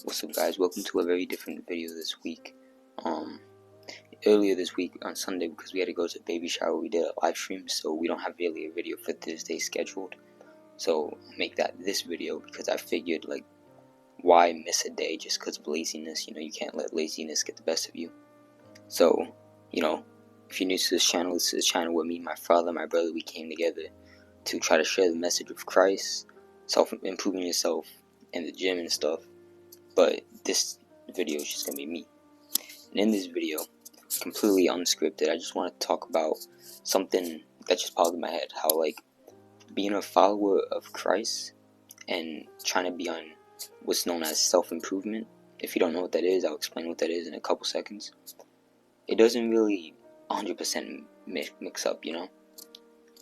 What's up, guys? Welcome to a very different video this week. Earlier this week on Sunday, because we had to go to a baby shower, we did a live stream, so we don't have really a video for Thursday scheduled. So I'll make that this video because I figured, like, why miss a day just because of laziness? You can't let laziness get the best of you. So, if you're new to this channel where me, my father, my brother, we came together to try to share the message of Christ, improving yourself in the gym and stuff. But this video is just gonna be me. And in this video, completely unscripted, I just want to talk about something that just popped in my head. How, like, being a follower of Christ and trying to be on what's known as self-improvement. If you don't know what that is, I'll explain what that is in a couple seconds. It doesn't really 100% mix up,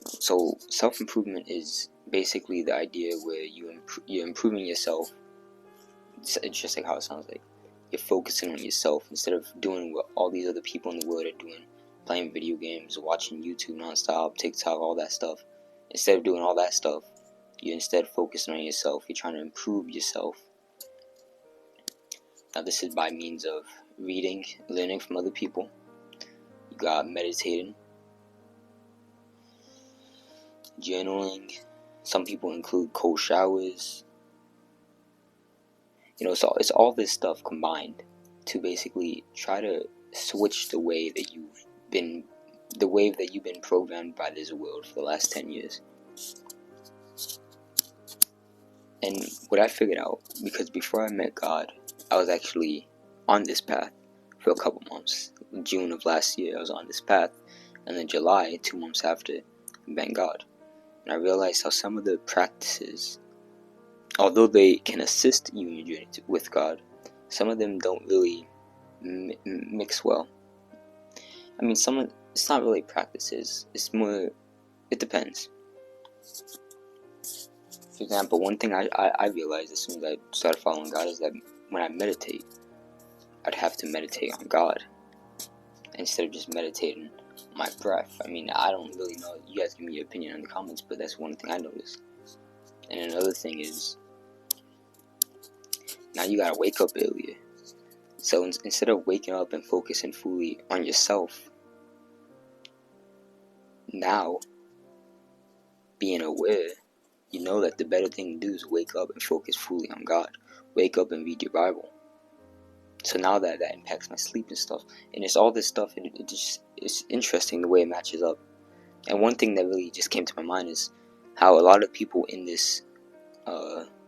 So self-improvement is basically the idea where you're improving yourself. It's just like how it sounds like. You're focusing on yourself instead of doing what all these other people in the world are doing, playing video games, watching YouTube nonstop, TikTok, all that stuff. Instead of doing all that stuff, you're instead focusing on yourself. You're trying to improve yourself. Now, this is by means of reading, learning from other people. You got meditating, journaling. Some people include cold showers. So it's all this stuff combined to basically try to switch the way that you've been programmed by this world for the last 10 years. And what I figured out, because before I met God, I was actually on this path for a couple months. In June of last year, I was on this path. And then July, 2 months after, I met God. And I realized how some of the practices, although they can assist you in your journey with God, some of them don't really mix well. I mean, it's not really practices. It's more, it depends. For example, one thing I realized as soon as I started following God is that when I meditate, I'd have to meditate on God instead of just meditating on my breath. I mean, I don't really know. You guys give me your opinion in the comments, but that's one thing I noticed. And another thing is, now you gotta wake up earlier. So instead of waking up and focusing fully on yourself, now being aware, you know that the better thing to do is wake up and focus fully on God. Wake up and read your Bible. So now that impacts my sleep and stuff. And it's all this stuff, and it's interesting the way it matches up. And one thing that really just came to my mind is how a lot of people in this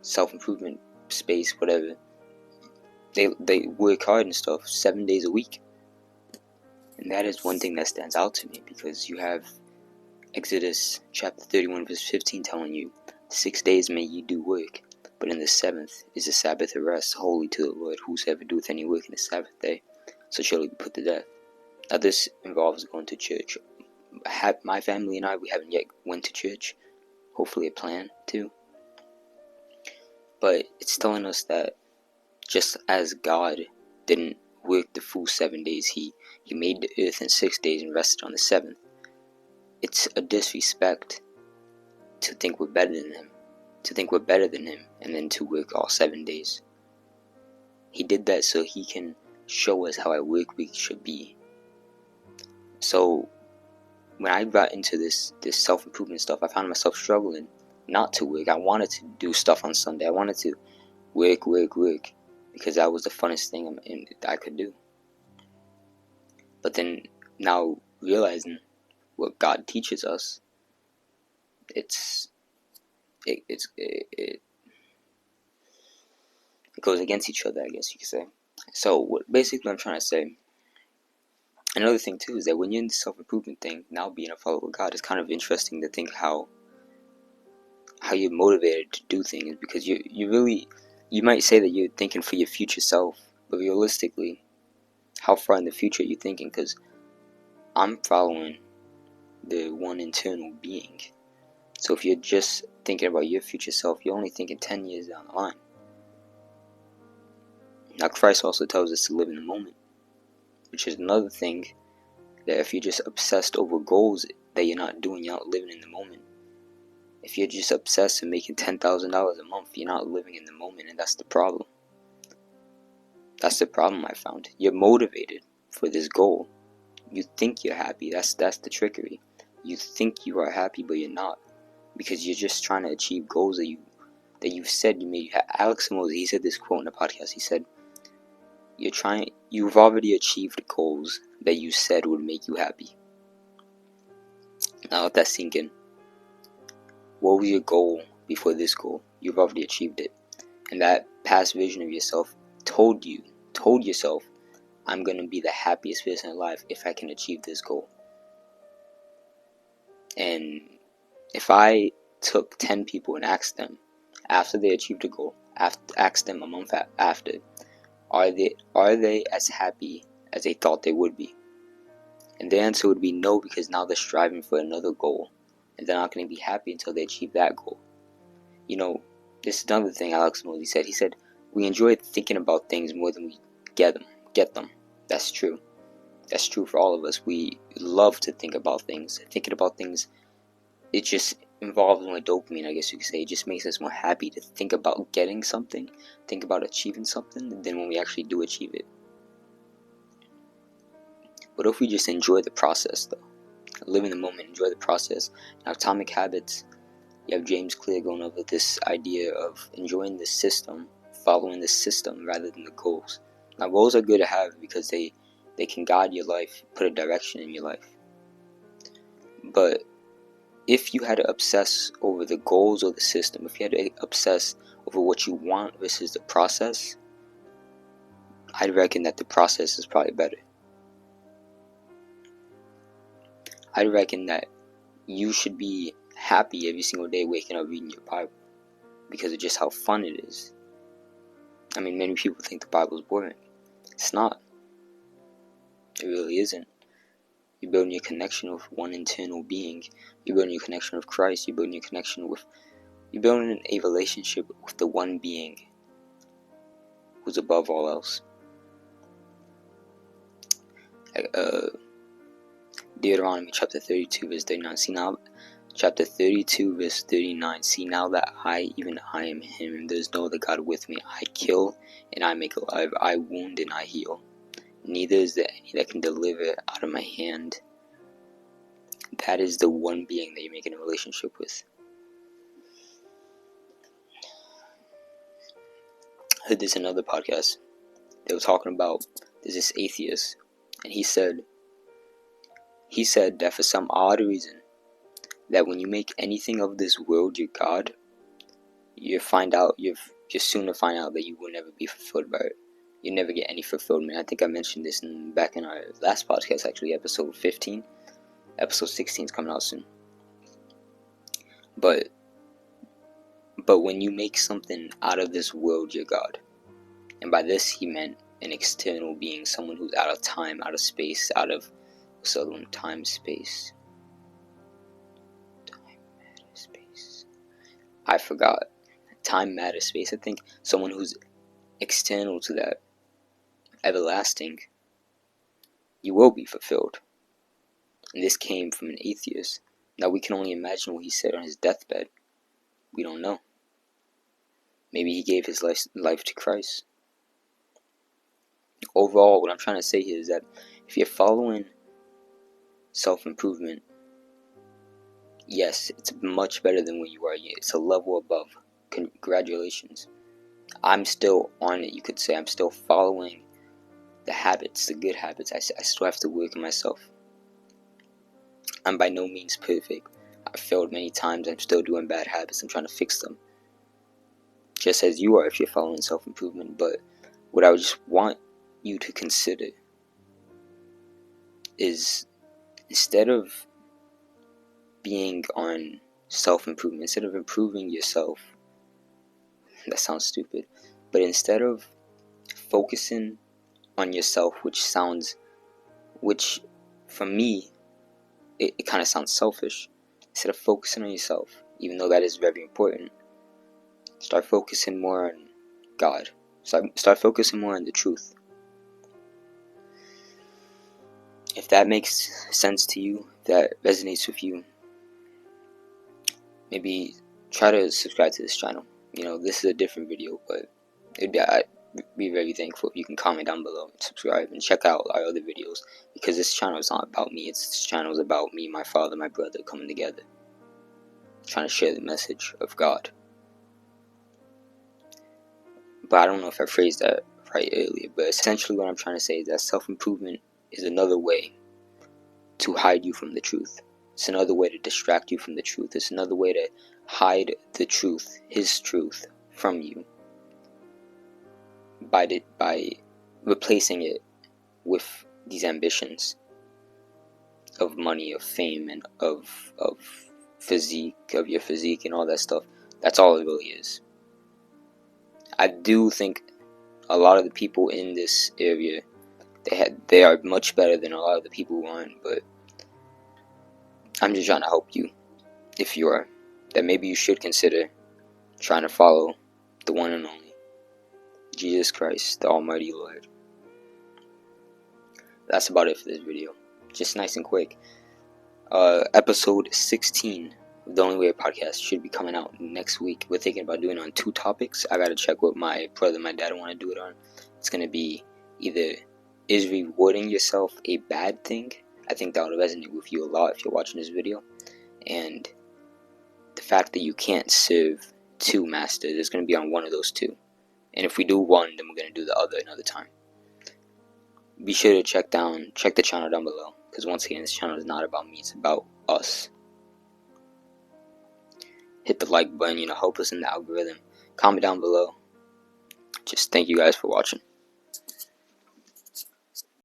self-improvement space, whatever, they work hard and stuff 7 days a week. And that is one thing that stands out to me, because you have Exodus chapter 31 verse 15 telling you, 6 days may ye do work, but in the seventh is the Sabbath of rest, holy to the Lord. Whosoever doeth any work in the Sabbath day shall surely be put to death. Now this involves going to church. My family and we haven't yet went to church. Hopefully I plan to. But it's telling us that just as God didn't work the full 7 days, he made the earth in 6 days and rested on the seventh. It's a disrespect to think we're better than him, and then to work all 7 days. He did that so he can show us how a work week should be. So when I got into this self-improvement stuff, I found myself struggling not to work. I wanted to do stuff on Sunday. I wanted to work, because that was the funnest thing I could do. But then now realizing what God teaches us, it goes against each other, I guess you could say. So basically I'm trying to say, another thing too, is that when you're in the self-improvement thing, now being a follower of God, it's kind of interesting to think how you're motivated to do things, because you might say that you're thinking for your future self, but realistically, how far in the future are you thinking? Because I'm following the one internal being. So if you're just thinking about your future self, you're only thinking 10 years down the line. Now Christ also tells us to live in the moment, which is another thing, that if you're just obsessed over goals that you're not doing, you're not living in the moment. If you're just obsessed with making $10,000 a month, you're not living in the moment, and that's the problem. That's the problem I found. You're motivated for this goal. You think you're happy. That's the trickery. You think you are happy, but you're not, because you're just trying to achieve goals that you've said you made. Alex Hormozi, he said this quote in a podcast. He said, you've already achieved goals that you said would make you happy. Now let that sink in. What was your goal before this goal? You've already achieved it. And that past vision of yourself told yourself, I'm going to be the happiest person alive if I can achieve this goal. And if I took 10 people and asked them, after they achieved a goal, asked them a month after, are they as happy as they thought they would be? And the answer would be no, because now they're striving for another goal, and they're not going to be happy until they achieve that goal. You know, this is another thing Alex Hormozi said. He said, we enjoy thinking about things more than we get them. That's true. That's true for all of us. We love to think about things. Thinking about things, it just involves more dopamine, I guess you could say. It just makes us more happy to think about getting something, think about achieving something, than when we actually do achieve it. What if we just enjoy the process, though? Live in the moment, enjoy the process. Now, Atomic Habits, you have James Clear going over this idea of enjoying the system, following the system rather than the goals. Now, goals are good to have because they can guide your life, put a direction in your life. But if you had to obsess over the goals or the system, if you had to obsess over what you want versus the process, I'd reckon that the process is probably better. I'd reckon that you should be happy every single day waking up reading your Bible, because of just how fun it is. I mean, many people think the Bible is boring. It's not. It really isn't. You're building your connection with one internal being. You're building your connection with Christ. You're building a relationship with the one being who's above all else. Deuteronomy chapter 32 verse 39. See now, chapter 32 verse 39. See now that I, even I, am Him, and there is no other God with me. I kill and I make alive. I wound and I heal. Neither is there any that can deliver out of my hand. That is the one being that you're making a relationship with. I heard this in another podcast. They were talking about, there's this atheist, and he said that for some odd reason, that when you make anything of this world your God, you're soon to find out that you will never be fulfilled by it. You never get any fulfillment. I think I mentioned this back in our last podcast, actually, episode 15. Episode 16 is coming out soon. But when you make something out of this world your God, and by this he meant an external being, someone who's out of time, out of space, out of time, space. I forgot. Time, matter, space. I think someone who's external to that, everlasting, you will be fulfilled. And this came from an atheist. Now we can only imagine what he said on his deathbed. We don't know. Maybe he gave his life to Christ. Overall, what I'm trying to say here is that if you're following self-improvement, yes, it's much better than where you are. It's a level above. Congratulations. I'm still on it, you could say. I'm still following the habits, the good habits. I still have to work on myself. I'm by no means perfect. I've failed many times. I'm still doing bad habits. I'm trying to fix them. Just as you are if you're following self-improvement. But what I would just want you to consider is, instead of being on self-improvement, instead of improving yourself, that sounds stupid, but instead of focusing on yourself, which for me, it kind of sounds selfish. Instead of focusing on yourself, even though that is very important, start focusing more on God. Start focusing more on the truth. If that makes sense to you, if that resonates with you, maybe try to subscribe to this channel. This is a different video, but be very thankful if you can comment down below and subscribe and check out our other videos, because this channel is not about me. This channel is about me, my father, my brother coming together, trying to share the message of God. But I don't know if I phrased that right earlier, but essentially what I'm trying to say is that self-improvement is another way to hide you from the truth. It's another way to distract you from the truth. It's another way to hide the truth, His truth, from you by replacing it with these ambitions of money, of fame, and of physique, of your physique and all that stuff. That's all it really is. I do think a lot of the people in this area, they are much better than a lot of the people who aren't, but I'm just trying to help you, if you are, that maybe you should consider trying to follow the one and only Jesus Christ, the Almighty Lord. That's about it for this video. Just nice and quick. Episode 16 of The Only Way podcast should be coming out next week. We're thinking about doing it on 2 topics. I gotta check what my brother and my dad want to do it on. It's gonna be either, is rewarding yourself a bad thing? I think that would resonate with you a lot if you're watching this video. And the fact that you can't serve 2 masters is gonna be on one of those 2. And if we do one, then we're gonna do the other another time. Be sure to check the channel down below, because once again, this channel is not about me, it's about us. Hit the like button, help us in the algorithm. Comment down below. Just thank you guys for watching.